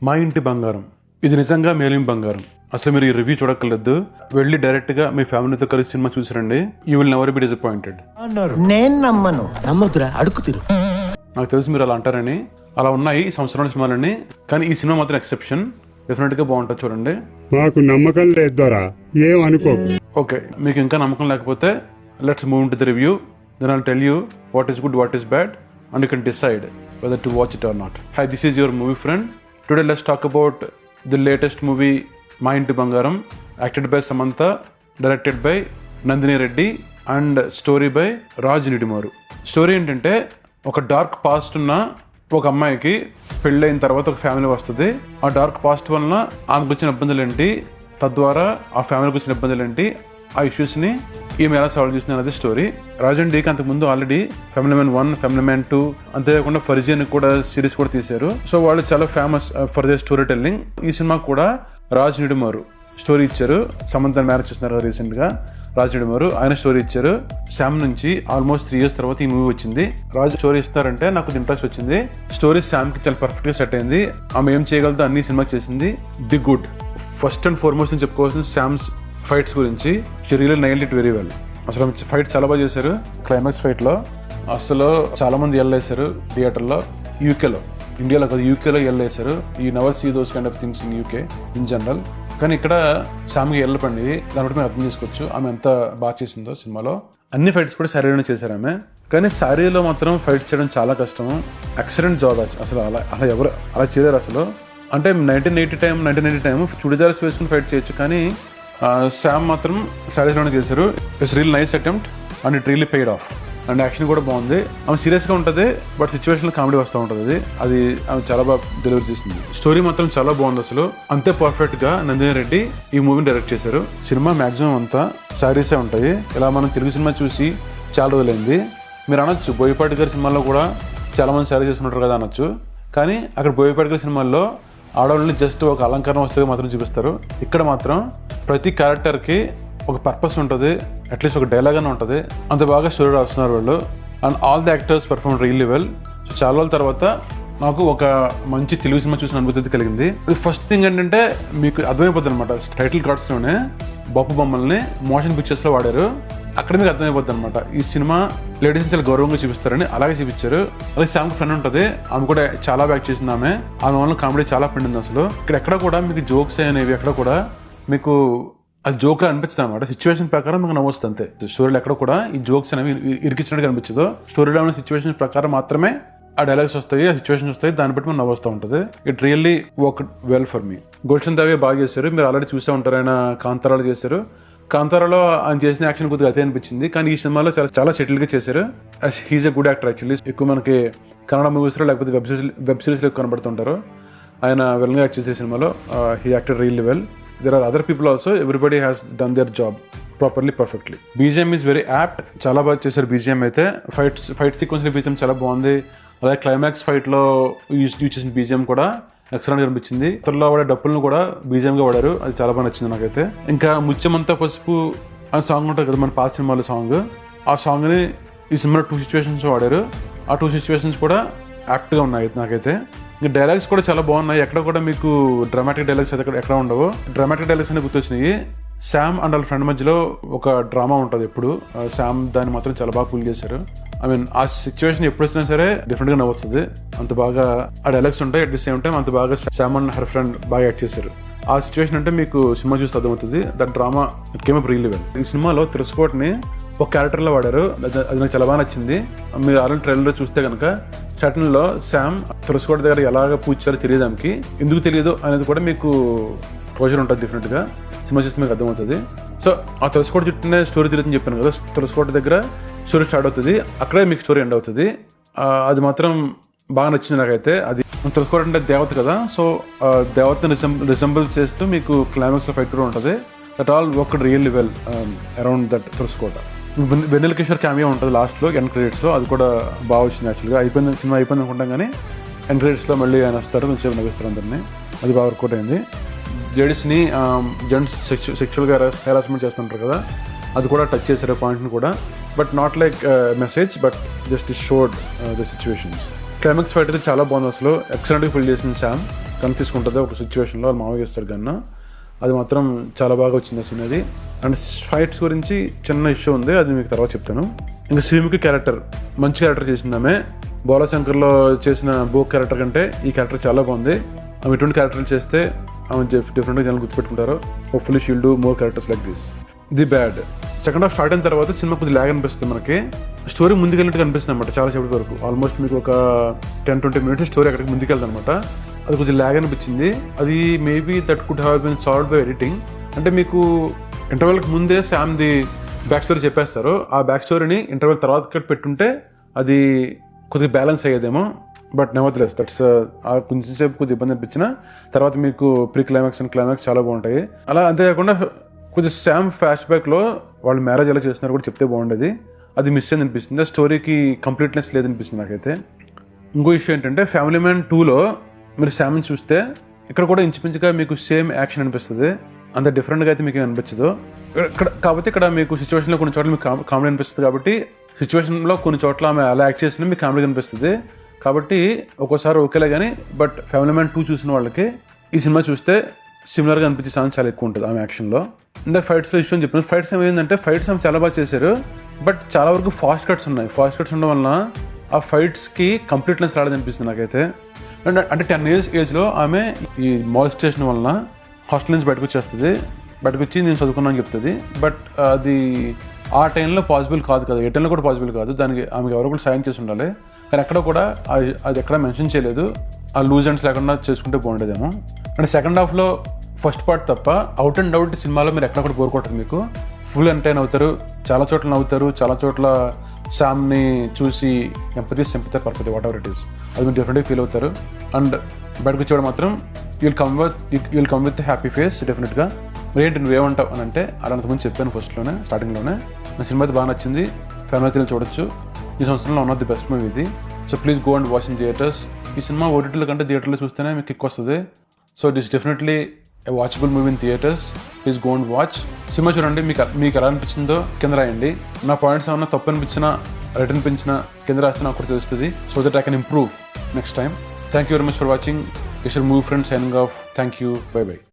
మా ఇంటి బంగారం ఇది నిజంగా మేలిం బంగారం. అసలు మీరు ఈ రివ్యూ చూడక్కర్లేదు, వెళ్ళి డైరెక్ట్ గా మీ ఫ్యామిలీతో కలిసి సినిమా చూసారండి. You will never be disappointed. నేను నమ్మను. నమ్మొద్దురా, అడుగు తిరు. నాకు తెలుసు మీరు అలా అంటారని. అలా ఉన్నాయి ఈ సంవత్సరం సినిమాలన్నీ, కానీ ఈ సినిమా మాత్రం ఎక్సెప్షన్. డెఫినెట్ గా బాగుంటుంది, చూడండి. మాకు నమ్మకం లేదు దొరా, ఏం అనుకోకు. ఓకే, మీకు ఇంకా నమ్మకం లేకపోతే let's move to the review. Then I'll tell you what is good, what is bad, and you can decide whether to watch it or not. Hi, this is your movie friend. Today let's talk about the latest movie మా ఇంటి బంగారం, acted by Samantha, directed by Nandini Reddy and story by Raj Nidimoru. Story ఏంటంటే, ఒక dark past ఉన్న ఒక అమ్మాయికి పెళ్ళైన తర్వాత ఒక ఫ్యామిలీ వస్తుంది. ఆ డార్క్ పాస్ట్ వలన ఆమెకు వచ్చిన ఇబ్బందులు ఏంటి, తద్వారా ఆ ఫ్యామిలీకి వచ్చిన ఇబ్బందులు ఏంటి, ఆ ఇష్యూస్ని ఈమె ఎలా సాల్వ్ చేసింది అనేది స్టోరీ. రాజ్ అండ్ డీకి అంతకుముందు already family man 1, family man 2, అంతేకాకుండా ఫర్జియన్ కూడా సిరీస్ కూడా తీశారు. సో వాళ్ళు చాలా famous for they story telling. ఈ సినిమా కూడా రాజ్ నిడిమారు స్టోరీ ఇచ్చారు. సమంత మ్యారేజ్ చేస్తున్నారు రీసెంట్ గా. రాజ్ నిడిమారు ఆయన స్టోరీ ఇచ్చారు. శామ్ నుంచి ఆల్మోస్ట్ 3 years తర్వాత ఈ మూవీ వచ్చింది. రాజ్ స్టోరీ ఇస్తారంటే నాకు ఇంట్రెస్ట్ వచ్చింది. స్టోరీ శామ్ కి చాలా పర్ఫెక్ట్ గా సెట్ అయింది. ఆమె ఏం చేయగలదో అన్ని సినిమా చేసింది. The good. First and foremost అని చెప్పుకోవాల్సిన శామ్స్ ఫైట్స్ గురించి. She really nailed it very well. అసలు ఫైట్ చాలా బాగా చేశారు. క్లైమాక్స్ ఫైట్ లో అసలు చాలా మంది ఎల్లేశారు థియేటర్లో. యూకేలో, ఇండియాలో కాదు, యూకేలో ఎల్లేశారు. ఈ never see those kind of things in UK in general. కానీ ఇక్కడ శామ్కి ఎల్లపండి, దాన్ని బట్టి మేము అర్థం చేసుకోవచ్చు ఆమె ఎంత బాగా చేసిందో సినిమాలో. అన్ని ఫైట్స్ కూడా శారీలోనే చేశారు ఆమె. కానీ శారీలో మాత్రం ఫైట్ చేయడం చాలా కష్టం. Excellent job. అసలు అలా ఎవరు అలా చేయలేరు అసలు. అంటే 1990 టైం చుడిదార్స్ వేసుకుని ఫైట్ చేయొచ్చు, కానీ శామ్ మాత్రం శారీస్లోనే చేశారు. It's real nice attempt and it really paid of. And action కూడా బాగుంది. ఆమె సీరియస్గా ఉంటుంది, బట్ సిచ్యువేషన్లో కామెడీ వస్తూ ఉంటుంది. అది ఆమె చాలా బాగా డెలివరీ చేసింది. స్టోరీ మాత్రం చాలా బాగుంది. అసలు అంతే పర్ఫెక్ట్గా నందిని రెడ్డి ఈ మూవీని డైరెక్ట్ చేశారు. సినిమా మ్యాక్సిమం అంతా శారీసే ఉంటాయి. ఇలా మనం తెలుగు సినిమా చూసి చాలా రోజులైంది. మీరు అనొచ్చు బోయపాటి గారి సినిమాల్లో కూడా చాలామంది శారీ చేసుకుంటారు కదా అనొచ్చు, కానీ అక్కడ బోయపాటి గారి సినిమాల్లో ఆడవాళ్ళని జస్ట్ ఒక అలంకరణ వస్తువుగా మాత్రం చూపిస్తారు. ఇక్కడ మాత్రం ప్రతి క్యారెక్టర్కి ఒక పర్పస్ ఉంటుంది, అట్లీస్ట్ ఒక డైలాగ్ అని ఉంటుంది. అంత బాగా స్టోరీ రాస్తున్నారు వాళ్ళు. And all the actors perform really well. So చాలా రోజుల తర్వాత నాకు ఒక మంచి తెలుగు సినిమా చూసిన అనుభూతి కలిగింది. ఫస్ట్ థింగ్ ఏంటంటే, మీకు అర్థమైపోతుంది అనమాట, టైటిల్ కార్డ్స్లోనే బాపు బొమ్మల్ని మోషన్ పిక్చర్స్లో వాడారు. అక్కడ మీకు అర్థమైపోద్ది అనమాట ఈ సినిమా లేడీస్ని చాలా గౌరవంగా చూపిస్తారని. అలాగే చూపించారు. అలాగే శామ్కి ఫ్రెండ్ ఉంటుంది, ఆమె కూడా చాలా బ్యాక్ చేసింది. ఆమె వల్ల కామెడీ చాలా పండింది. అసలు ఇక్కడ ఎక్కడ కూడా మీకు జోక్స్ అనేవి ఎక్కడ కూడా మీకు అది జోక్లా అనిపిస్తుంది అనమాట. సిచ్యువేషన్ ప్రకారం మీకు నవ్వొస్తుంది అంతే. స్టోరీలో ఎక్కడ కూడా ఈ జోక్స్ అనేవి ఇరికించినట్టు అనిపించదు. స్టోరీలో ఉన్న సిచ్యువేషన్ ప్రకారం మాత్రమే ఆ డైలాగ్స్ వస్తాయి, ఆ సిచ్యువేషన్ వస్తాయి, దాన్ని బట్టి మనం నవ్వుస్తూ ఉంటుంది. It really work well for me. Gulshan Devaiah బాగా చేశారు. మీరు ఆల్రెడీ చూసే ఉంటారు, ఆయన కాంతారాలో చేశారు. కాంతారాలో ఆయన చేసిన యాక్షన్ కొద్దిగా అదే అనిపించింది, కానీ ఈ సినిమాలో చాలా సెటిల్గా చేశారు. He is a good actor actually. ఎక్కువ మనకి కన్నడ మూవీస్లో లేకపోతే వెబ్ సిరీస్లో ఎక్కువ కనబడుతుంటారు. ఆయన వెల్గా యాక్ట్ చేసే సినిమాలో he acted really well. There are other people also. Everybody has done their job properly, perfectly. BGM is very apt. చాలా బాగా చేశారు BGM అయితే. ఫైట్ సీక్వెన్స్ BGM చాలా బాగుంది. అలాగే క్లైమాక్స్ ఫైట్లో యూజ్ చేసిన BGM కూడా ఎక్సలెంట్గా అనిపించింది. ఇతరులో వాడే డప్పులను కూడా BGMగా వాడారు. అది చాలా బాగా నచ్చింది నాకైతే. ఇంకా ముత్యమంతా పసుపు ఆ సాంగ్ ఉంటుంది కదా మన పాత సినిమాలో సాంగ్, ఆ సాంగ్ని ఈ సినిమాలో 2 situations వాడారు. ఆ 2 situations కూడా యాప్ట్గా ఉన్నాయి నాకైతే. ఇంకా డైలాగ్స్ కూడా చాలా బాగున్నాయి. ఎక్కడ కూడా మీకు డ్రామాటిక్ డైలాగ్స్ అయితే ఎక్కడ ఉండవు. డ్రామాటిక్ డైలాగ్స్ అనేవి గుర్తొచ్చినాయి. శామ్ అండ్ వాళ్ళ ఫ్రెండ్ మధ్యలో ఒక డ్రామా ఉంటుంది ఎప్పుడు. శామ్ దాన్ని మాత్రం చాలా బాగా పుల్ చేశారు. ఐ మీన్ ఆ సిచ్యువేషన్ ఎప్పుడు వచ్చినా సరే డిఫరెంట్గా నవ్వుతుంది. అంత బాగా ఆ డైలాగ్స్ ఉంటాయి. అట్ ది సేమ్ టైం అంత బాగా శామ్ అండ్ హర్ ఫ్రెండ్ బాగా యాక్ట్ చేశారు. ఆ సిచ్యువేషన్ అంటే మీకు సినిమా చూస్తే అర్థమవుతుంది. That drama it came up really well. ఈ సినిమాలో తిరస్కోట్ని ఒక క్యారెక్టర్లో వాడారు. అది నాకు చాలా బాగా నచ్చింది. మీరు ఆల్రెడీ ట్రైలర్లో చూస్తే కనుక స్టార్టింగ్లో శామ్ తులసికోట దగ్గర ఎలాగ పూజ చేయాలో తెలియదు ఆమెకి. ఎందుకు తెలియదు అనేది కూడా మీకు క్లోజర్ ఉంటుంది డిఫరెంట్గా. సినిమా చూస్తే మీకు అర్థమవుతుంది. సో ఆ తులసికోట చుట్టూనే స్టోరీ తిరుగుతుందని చెప్పాను కదా. తులసికోట దగ్గర స్టోరీ స్టార్ట్ అవుతుంది, అక్కడే మీకు స్టోరీ ఎండ్ అవుతుంది. అది మాత్రం బాగా నచ్చింది నాకైతే. అది తులసికోట అంటే దేవత కదా, సో దేవతని రిసెంబుల్ చేస్తూ మీకు క్లైమాక్స్లో ఫైట్ కూడా ఉంటుంది. That all worked really well around that తులసికోట. వెన్నెల కిషోర్ క్యామియో ఉంటుంది లాస్ట్లో ఎండ్ క్రెడిట్స్లో. అది కూడా బాగా వచ్చింది యాక్చువల్గా. సినిమా అయిపోయింది అనుకుంటాం, కానీ ఎండ్ క్రెడిట్స్లో మళ్ళీ ఆయన వస్తారు, కొంచెం నవ్విస్తారు అందరినీ. అది బాగా వర్కౌట్ అయింది. లేడీస్ని జెంట్స్ సెక్షువల్గా హెరాస్మెంట్ చేస్తుంటారు కదా, అది కూడా టచ్ చేశారు పాయింట్ని కూడా. But not like message, but just showed the situations. Climax fight అయితే చాలా బాగుంది. అసలు ఎక్సలెంట్గా ఫిల్ చేసింది శామ్. గన్ తీసుకుంటుంది ఒక సిచ్యువేషన్లో వాళ్ళు మామూలుగా ఇస్తారు గన్ను. అది మాత్రం చాలా బాగా వచ్చింది సీన్ అది. అండ్ ఫైట్స్ గురించి చిన్న ఇష్యూ ఉంది, అది మీకు తర్వాత చెప్తాను. ఇంకా శ్రీముఖి క్యారెక్టర్ మంచి క్యారెక్టర్ చేసిందామే. బోలాశంకర్లో చేసిన బోక్ క్యారెక్టర్ కంటే ఈ క్యారెక్టర్ చాలా బాగుంది. ఆమె ఎటువంటి క్యారెక్టర్లు చేస్తే ఆమె డిఫరెంట్గా జనాలు గుర్తుపెట్టుకుంటారు. Hopefully she'll do more characters like this. The bad second half start అయిన తర్వాత సినిమా కొద్దిగా ల్యాగ్ అనిపిస్తుంది. మనకి స్టోరీ ముందుకెళ్ళినట్టు అనిపిస్తుంది అనమాట చాలా సేపటి వరకు. ఆల్మోస్ట్ మీకు ఒక 10-20 మినిట్స్ స్టోరీ అక్కడికి ముందుకెళ్తుంది అనమాట. అది కొంచెం ల్యాగ్ అనిపించింది. అది maybe that could have been solved by editing. అంటే మీకు ఇంటర్వెల్కి ముందే శామ్ది బ్యాక్ స్టోరీ చెప్పేస్తారు. ఆ బ్యాక్ స్టోరీని ఇంటర్వెల్ తర్వాత పెట్టుంటే అది కొద్దిగా బ్యాలెన్స్ అయ్యేదేమో. బట్ నెవర్‌థెలెస్ దట్స్ కొంచెం సేపు కొద్దిగా ఇబ్బంది అనిపించిన తర్వాత మీకు ప్రీ క్లైమాక్స్ అండ్ క్లైమాక్స్ చాలా బాగుంటాయి. అలా అంతేకాకుండా కొంచెం శామ్ ఫ్లాష్ బ్యాక్లో వాళ్ళు మ్యారేజ్ ఎలా చేస్తున్నారు కూడా చెప్తే బాగుండేది. అది మిస్ అయింది అనిపిస్తుంది. స్టోరీకి కంప్లీట్నెస్ లేదనిపిస్తుంది నాకైతే. ఇంకో ఇష్యూ ఏంటంటే ఫ్యామిలీ మ్యాన్ 2లో మీరు శామ్ని చూస్తే ఇక్కడ కూడా ఇంచుమించుగా మీకు సేమ్ యాక్షన్ అనిపిస్తుంది. అంత డిఫరెంట్గా అయితే మీకు అనిపించదు కాబట్టి ఇక్కడ మీకు సిచ్యువేషన్లో కొన్ని చోట్ల మీకు కామెడీ అనిపిస్తుంది. కాబట్టి సిచ్యువేషన్లో కొన్ని చోట్ల ఆమె అలా యాక్ట్ చేసినా మీకు కామెడీ అనిపిస్తుంది. కాబట్టి ఒక్కోసారి ఓకేలే కానీ బట్ ఫ్యామిలీ మ్యాన్ 2 చూసిన వాళ్ళకి ఈ సినిమా చూస్తే సిమిలర్గా అనిపించే ఛాన్స్ చాలా ఎక్కువ ఉంటుంది ఆమె యాక్షన్లో. ఇందాక ఫైట్స్లో ఇష్యూ అని చెప్పిన ఫైట్స్ ఏమైందంటే ఫైట్స్ ఆమె చాలా బాగా చేశారు. బట్ చాలా వరకు ఫాస్ట్ కట్స్ ఉన్నాయి. ఫాస్ట్ కట్స్ ఉండడం వలన ఆ ఫైట్స్కి కంప్లీట్నెస్ రాలేదనిపిస్తుంది నాకైతే. అంటే 10 years ఏజ్లో ఆమె ఈ మాలిస్టేషన్ వలన హాస్టల్ నుంచి బయటకు వచ్చేస్తుంది. బయటకు వచ్చి నేను చదువుకున్నాను చెప్తుంది. బట్ అది ఆ టైంలో పాసిబుల్ కాదు కదా, ఏ టైంలో కూడా పాసిబుల్ కాదు. దానికి ఆమెకు ఎవరో కూడా సాయం చేసి ఉండాలి. కానీ ఎక్కడ కూడా అది ఎక్కడ మెన్షన్ చేయలేదు. ఆ లూజ్ ఎండ్స్ లేకుండా చేసుకుంటే బాగుండేదేమో. అంటే సెకండ్ హాఫ్లో ఫస్ట్ పార్ట్ తప్ప అవుట్ అండ్ అవుట్ సినిమాలో మీరు ఎక్కడ కూడా బోర్ కొట్టదు. మీకు ఫుల్ ఎంటర్టైన్ అవుతారు, చాలా చోట్ల నవ్వుతారు, చాలా చోట్ల శామ్ని చూసి సింపతి పర్పతి వాట్ ఎవర్ ఇట్ ఈస్ అది మీరు డెఫినెట్గా ఫీల్ అవుతారు. అండ్ బయటకు వచ్చేవాడు మాత్రం you'll come with happy face డెఫినెట్గా. మరి ఏంటి నువ్వేమంటావు అని అంటే అలాంతకుముందు చెప్పాను ఫస్ట్లోనే స్టార్టింగ్లోనే. నా సినిమా అయితే బాగా నచ్చింది, ఫ్యామిలీతో చూడొచ్చు. ఈ సంవత్సరంలో one of the best movie ఇది. So please go and watch in theatres. ఈ సినిమా ఓటీటీలో కంటే థియేటర్లో చూస్తేనే మీకు కిక్ వస్తుంది. So it is definitely a watchable movie in theatres. Please go and watch. Cinema చూడండి, మీకు ఎలా అనిపించిందో కింద రాయండి. నా పాయింట్స్ ఏమన్నా తప్పు అనిపించినా రైట్ అనిపించినా కింద రాస్తే నాకు కూడా తెలుస్తుంది. So that I can improve next time. Thank you very much for watching. It's your movie friend signing off. Thank you. Bye bye.